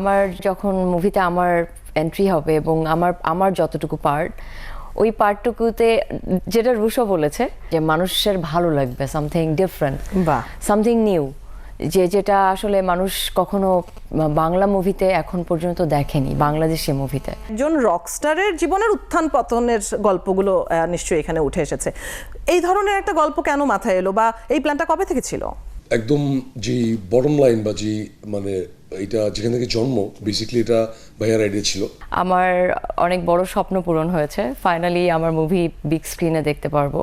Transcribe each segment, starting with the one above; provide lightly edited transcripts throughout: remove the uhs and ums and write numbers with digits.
আমার যখন মুভিতে আমার এন্ট্রি হবে এবং আমার যতটুকু পার্ট, ওই পার্টটুকুতে যেটা রুশো বলেছে যে মানুষের ভালো লাগবে, সামথিং ডিফারেন্ট, সামথিং নিউ, যেটা আসলে মানুষ কখনো বাংলা মুভিতে এখন পর্যন্ত দেখেনি, বাংলাদেশি মুভিতে। একজন রকস্টারের জীবনের উত্থান পতনের গল্পগুলো নিশ্চয়ই এখানে উঠে এসেছে। এই ধরনের একটা গল্প কেন মাথায় এলো, বা এই প্ল্যানটা কবে থেকে ছিল? একদম যে বটম লাইন বা যে মানে এটা যেখান থেকে জন্ম, বেসিক্যালি এটা ভাইয়ার আইডিয়া ছিল। আমার অনেক বড় স্বপ্ন পূরণ হয়েছে, ফাইনালি আমার মুভি বিগ স্ক্রিনে দেখতে পারবো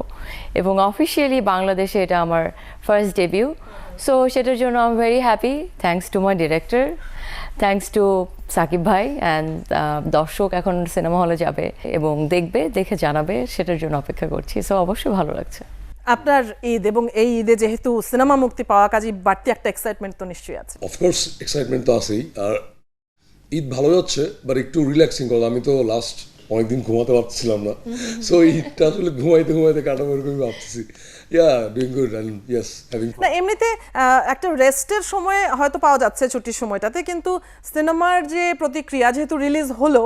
এবং অফিসিয়ালি বাংলাদেশে এটা আমার ফার্স্ট ডেবিউ। সো সেটার জন্য I am very happy, thanks to my director, thanks to Sakib ভাই অ্যান্ড দর্শক এখন সিনেমা হলে যাবে এবং দেখবে, দেখে জানাবে, সেটার জন্য অপেক্ষা করছি। সো অবশ্যই ভালো লাগছে। আপনার ঈদ এবং এই ঈদে যেহেতু সিনেমা মুক্তি পাওয়া, কাজে বাড়তি একটা এক্সাইটমেন্ট তো নিশ্চয়ই আছে। অফকোর্স এক্সাইটমেন্ট তো আছেই, আর ঈদ ভালো যাচ্ছে, বাট একটু রিল্যাক্সিং করলাম। আমি তো লাস্ট অনেকদিন ঘুমাতে পারছিলাম না, সো ঈদটা আসলে ঘুমাইতে কাটাবো এরকমই ভাবতেছি। Doing good and yes having fun. না, এমনিতে একটা রেস্টের সময় হয়তো পাওয়া যাচ্ছে ছুটির সময়টাতে, কিন্তু সিনেমার যে প্রতিক্রিয়া, যেহেতু রিলিজ হলো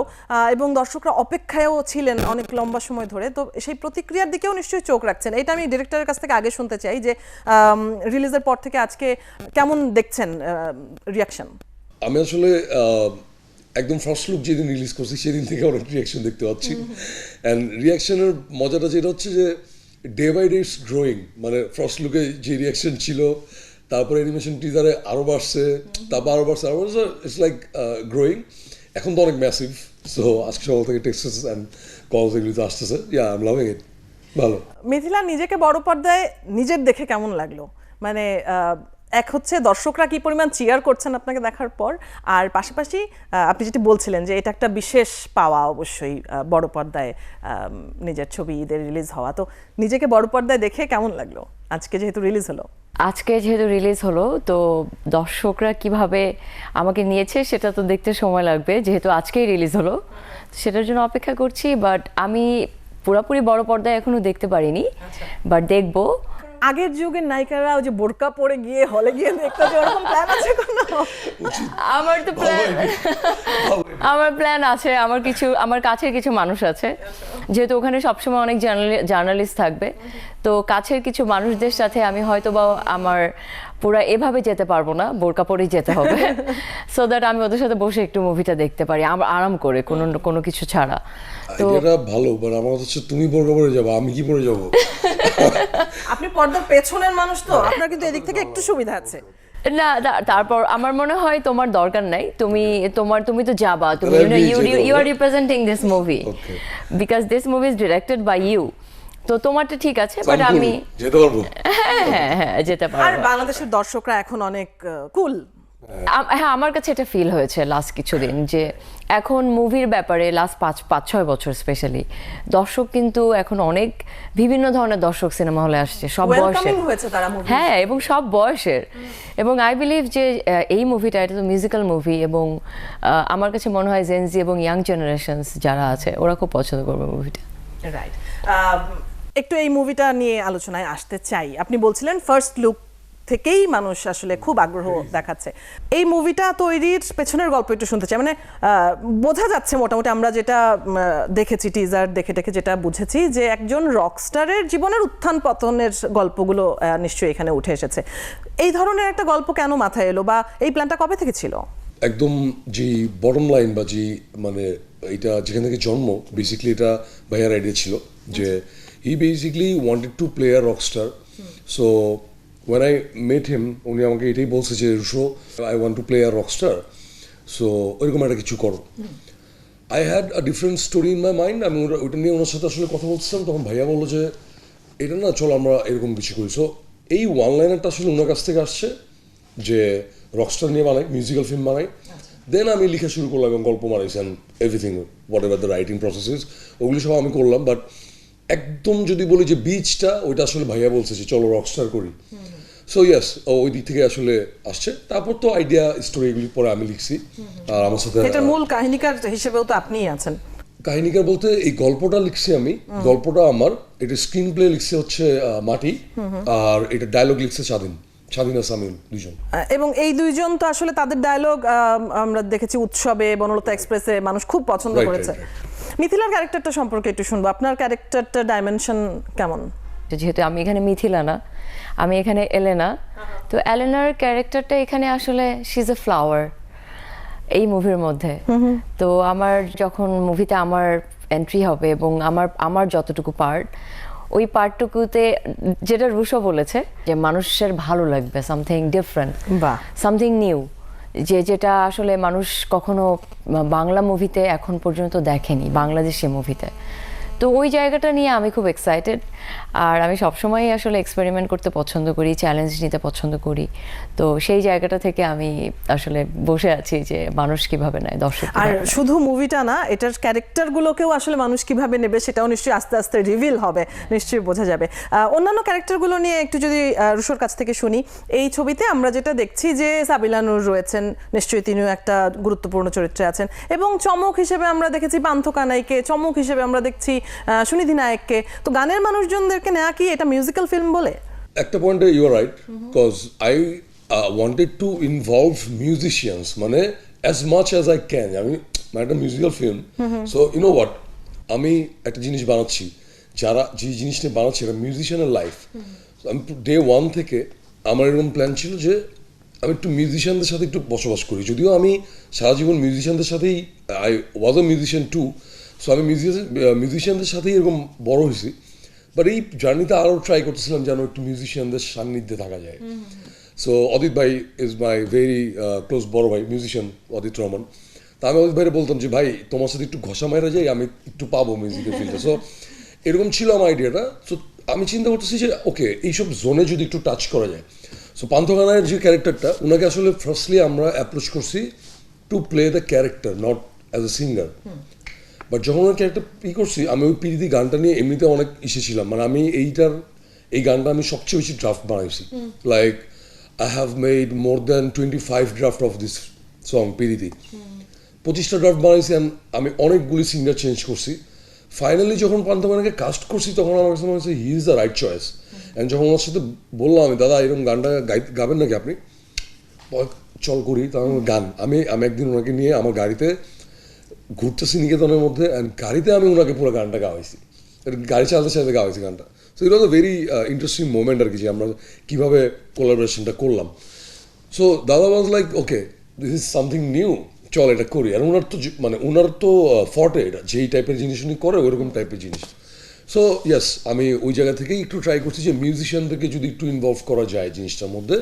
এবং দর্শকরা অপেক্ষায়ও ছিলেন অনেক লম্বা সময় ধরে, তো সেই প্রতিক্রিয়ার দিকেও নিশ্চয়ই চোখ রাখছেন। এটা আমি ডিরেক্টরের কাছ থেকে আগে শুনতে চাই যে রিলিজের পর থেকে আজকে কেমন দেখছেন রিয়াকশন? আমি আসলে একদম ফার্স্ট লুক যেদিন রিলিজ করছি সেদিন থেকে অনেক রিয়াকশন দেখতে পাচ্ছি, অ্যান্ড রিয়াকশনের মজাটা যেটা হচ্ছে যে day by day it's growing. মানে ফার্স্ট লুকে যে রিয়াকশন ছিল, তারপরে অ্যানিমেশন টিজারে আরও বাড়ছে, তারপর আরও বাড়ছে, ইটস লাইক গ্রোয়িং। এখন তো অনেক ম্যাসিভ। সো আজকে সকাল থেকে টেক্সট অ্যান্ড কলস এগুলিতে আসতেছে। আই এম লাভিং ইট। ভালো। মিথিলা, নিজেকে বড় পর্দায় নিজের দেখে কেমন লাগলো? মানে এক হচ্ছে দর্শকরা কি পরিমাণ চিয়ার করছেন আপনাকে দেখার পর, আর পাশাপাশি আপনি যেটি বলছিলেন যে এটা একটা বিশেষ পাওয়া অবশ্যই বড় পর্দায় নিজের ছবি ঈদের রিলিজ হওয়া। তো নিজেকে বড় পর্দায় দেখে কেমন লাগলো আজকে যেহেতু রিলিজ হলো? আজকে যেহেতু রিলিজ হলো, তো দর্শকরা কিভাবে আমাকে নিয়েছে সেটা তো দেখতে সময় লাগবে, যেহেতু আজকেই রিলিজ হলো, সেটার জন্য অপেক্ষা করছি। বাট আমি পুরোপুরি বড় পর্দায় এখনো দেখতে পারিনি, বাট দেখবো। আগের যুগের নায়িকারা ওই যে বোরকা পরে গিয়ে হলে গিয়ে দেখতে, ওরকম প্ল্যান আছে কোনো? আমার প্ল্যান আছে, আমার কাছের কিছু মানুষ আছে, যেহেতু ওখানে সবসময় অনেক জার্নালিস্ট থাকবে, তো কাছের কিছু মানুষদের সাথে আমি হয়তো বা আমার পুরা এভাবে যেতে পারবো না, বোরকা পরেই যেতে হবে, সো দ্যাট আমি ওদের সাথে বসে একটু মুভিটা দেখতে পারি আরাম করে, কোনো কিছু ছাড়া। তো এটা ভালো, বাট আমার হচ্ছে তুমি বোরকা পরে যাবো, আমি কি পরে যাবো? আপনি পর্দার পেছনের মানুষ, তো আপনার কিন্তু এদিক থেকে একটু সুবিধা আছে। না, তারপর আমার মনে হয় তোমার দরকার নাই, তুমি তো যাবা, তুমি you are representing this movie, because this movie is directed by you, তো তোমারটা ঠিক আছে, বাট আমি যেতে পারবো। হ্যাঁ যেতে পারবো। আর বাংলাদেশের দর্শকরা এখন অনেক কুল। হ্যাঁ, আমার কাছে এটা ফিল হয়েছে লাস্ট কিছুদিন, যে এখন মুভির ব্যাপারে লাস্ট 5-6 বছর স্পেশালি দর্শক কিন্তু এখন অনেক বিভিন্ন ধরনের দর্শক সিনেমা হলে আসছে, সব বয়সের। হ্যাঁ, এবং সব বয়সের। এবং আই বিলিভ যে এই মুভিটা, এটা তো মিউজিক্যাল মুভি, এবং আমার কাছে মনে হয় জেনজি এবং ইয়াং জেনারেশনস যারা আছে ওরা খুব পছন্দ করবে মুভিটা। রাইট। একটু এই মুভিটা নিয়ে আলোচনায় আসতে চাই। আপনি বলছিলেন ফার্স্ট লুক থেকেই মানুষ আসলে খুব আগ্রহ দেখাচ্ছে। এই মুভিটা তৈরির পেছনের গল্প একটু শুনতে চাই। মানে বোঝা যাচ্ছে মোটামুটি, আমরা যেটা দেখেছি টিজার দেখে যেটা বুঝেছি, যে একজন রকস্টারের জীবনের উত্থান পতনের গল্পগুলো নিশ্চয়ই এখানে উঠে এসেছে। এই ধরনের একটা গল্প কেন মাথায় এলো, বা এই প্ল্যানটা কবে থেকে ছিল? একদম যে বটম লাইন বা যে মানে এটা যেখান থেকে জন্ম, বেসিক্যালি এটা ভাইয়ার আইডিয়া ছিল যে he basically wanted to play a rockstar. So when I met him, উনি আমাকে এটাই বলছে যে Rusho, I want to play a rockstar, so ওইরকম একটা কিছু করো। I had a different story in my mind. আমি ওইটা নিয়ে ওনার সাথে আসলে কথা বলছিলাম, তখন ভাইয়া বললো যে এটা না, চলো আমরা এরকম কিছু করি। সো এই ওয়ান লাইনারটা আসলে ওনার কাছ থেকে আসছে, যে রকস্টার নিয়ে বানাই, মিউজিক্যাল ফিল্ম বানাই। দেন আমি লিখা শুরু করলাম এবং গল্প বানাইছি, and everything, what ever the writing processes, ওগুলি সব আমি করলাম। বাট একদম যদি বলি যে বীজটা, ওইটা আসলে ভাইয়া বলছে যে চলো রকস্টার করি। সো ইয়েস, ওই দিক থেকে আসলে আসছে। তারপর তো আইডিয়া স্টোরি এগুলি পরে আমি লিখছি, আর আমার সাথে এটার মূল কাহিনীকার হিসেবেও তো আপনিই আছেন। কাহিনীকার বলতে এই গল্পটা লিখছি আমি, গল্পটা আমার, এটা স্ক্রিন প্লে লিখছে হচ্ছে মাটি, আর এটা ডায়লগ লিখছে স্বাধীন। স্বাধীনা সামিউল দুজন। এবং এই দুইজন তো আসলে তাদের ডায়লগ আমরা দেখেছি উৎসবে, বনলতা এক্সপ্রেসে মানুষ খুব পছন্দ Right, করেছে। right, মিথিলার ক্যারেক্টারটা সম্পর্কে একটু শুনবো, আপনার ক্যারেক্টারটা ডাইমেনশন কেমন? যেহেতু আমি এখানে মিথিলা না, আমি এখানে এলেনা, তো এলেনার ক্যারেক্টারটা এখানে আসলে শি ইজ এ ফ্লাওয়ার এই মুভির মধ্যে। তো আমার যখন মুভিতে আমার এন্ট্রি হবে এবং আমার যতটুকু পার্ট, ওই পার্টটুকুতে যেটা রুশো বলেছে যে মানুষের ভালো লাগবে সামথিং ডিফারেন্ট, বাহ। সামথিং নিউ, যেটা আসলে মানুষ কখনো বাংলা মুভিতে এখন পর্যন্ত দেখেনি, বাংলাদেশি মুভিতে। তো ওই জায়গাটা নিয়ে আমি খুব এক্সাইটেড। আর আমি সবসময়ই আসলে এক্সপেরিমেন্ট করতে পছন্দ করি, চ্যালেঞ্জ নিতে পছন্দ করি। তো সেই জায়গাটা থেকে আমি আসলে বসে আছি যে মানুষ কিভাবে নেয়, দর্শক আর কিভাবে নেয়। শুধু মুভিটা না, এটার ক্যারেক্টারগুলোকেও আসলে মানুষ কিভাবে নেবে সেটাও নিশ্চয়ই আস্তে আস্তে রিভিল হবে, নিশ্চয়ই বোঝা যাবে। অন্যান্য ক্যারেক্টারগুলো নিয়ে একটু যদি রুশোর কাছ থেকে শুনি। এই ছবিতে আমরা যেটা দেখছি যে সাবিলা নূর রয়েছেন, নিশ্চয়ই তিনিও একটা গুরুত্বপূর্ণ চরিত্রে আছেন, এবং চমক হিসেবে আমরা দেখেছি পান্থ কানাইকে, চমক হিসেবে আমরা দেখছি সুনিধি নায়ককে। তো গানের মানুষজনদেরকে নেওয়া কি এটা মিউজিক্যাল ফিল্ম বলে? একটা পয়েন্টে you are right, because I wanted to involve musicians, মানে as much as I can. আমি মানে একটা musical film, so you know what, আমি একটা জিনিস বানাচ্ছি, যারা যে জিনিসটা বানাচ্ছে এটা মিউজিশিয়ানের লাইফ। আমি ডে ওয়ান থেকে আমার এরকম প্ল্যান ছিল যে আমি একটু মিউজিশিয়ানদের সাথে একটু বসবাস করি। যদিও আমি সারা জীবন মিউজিশিয়ানদের সাথেই, I was a musician too, so আমি মিউজিশিয়ানদের সাথেই এরকম বড় হয়েছি। বাট এই জার্নিতে আরও ট্রাই করতেছিলাম যেন একটু মিউজিশিয়ানদের সান্নিধ্যে থাকা যায়। সো অদিত ভাই ইজ মাই ভেরি ক্লোজ বড় ভাই, মিউজিশিয়ান অদিত রহমান। তা আমি অদিত ভাইরে বলতাম যে ভাই তোমার সাথে একটু ঘষা মারা যাই, আমি একটু পাবো মিউজিকের ফিল্ডে। সো এরকম ছিল আমার আইডিয়াটা। সো আমি চিন্তা করতেছি যে ওকে এইসব জোনে যদি একটু টাচ করা যায়। সো পান্থ কানাইয়ের যে ক্যারেক্টারটা, ওনাকে আসলে ফার্স্টলি আমরা অ্যাপ্রোচ করছি to play the character, not as a singer. But যখন ওই ক্যারেক্টার করছি, আমি ওই পিরিতি গানটা নিয়ে এমনিতে অনেক ছিলাম, মানে আমি এই গানটা আমি সবচেয়ে বেশি ড্রাফট বানাইছি। Like I have made more than 25 draft of this song পিরিতি। 25টা ড্রাফট বানাইছি, আমি অনেকগুলি সিঙ্গার চেঞ্জ করছি। ফাইনালি যখন পান্থমানাকে কাস্ট করছি তখন আমার কাছে মনে হচ্ছে he is the right choice. And যখন ওনার সাথে বললাম আমি, দাদা এরকম গানটা গাবেন নাকি আপনি, চল করি। তখন গান আমি একদিন ওনাকে নিয়ে আমার গাড়িতে ঘুরতেছি নিকেতনের মধ্যে, অ্যান্ড গাড়িতে আমি ওনাকে পুরো গানটা গাওয়াইছি, গাড়ি চালাতে চালাতে গাওয়াইছি গানটা। So it was a very interesting moment আর কি, যে আমরা কীভাবে কোলাবোরেশনটা করলাম। সো দাদা was like okay this is something new, চল এটা করি। আর ওনার তো ফর্টে এটা, যেই টাইপের জিনিস উনি করে ওইরকম টাইপের জিনিস। সো ইয়েস, আমি ওই জায়গা থেকেই একটু ট্রাই করছি যে মিউজিশিয়ানদেরকে যদি একটু ইনভলভ করা যায় জিনিসটার মধ্যে,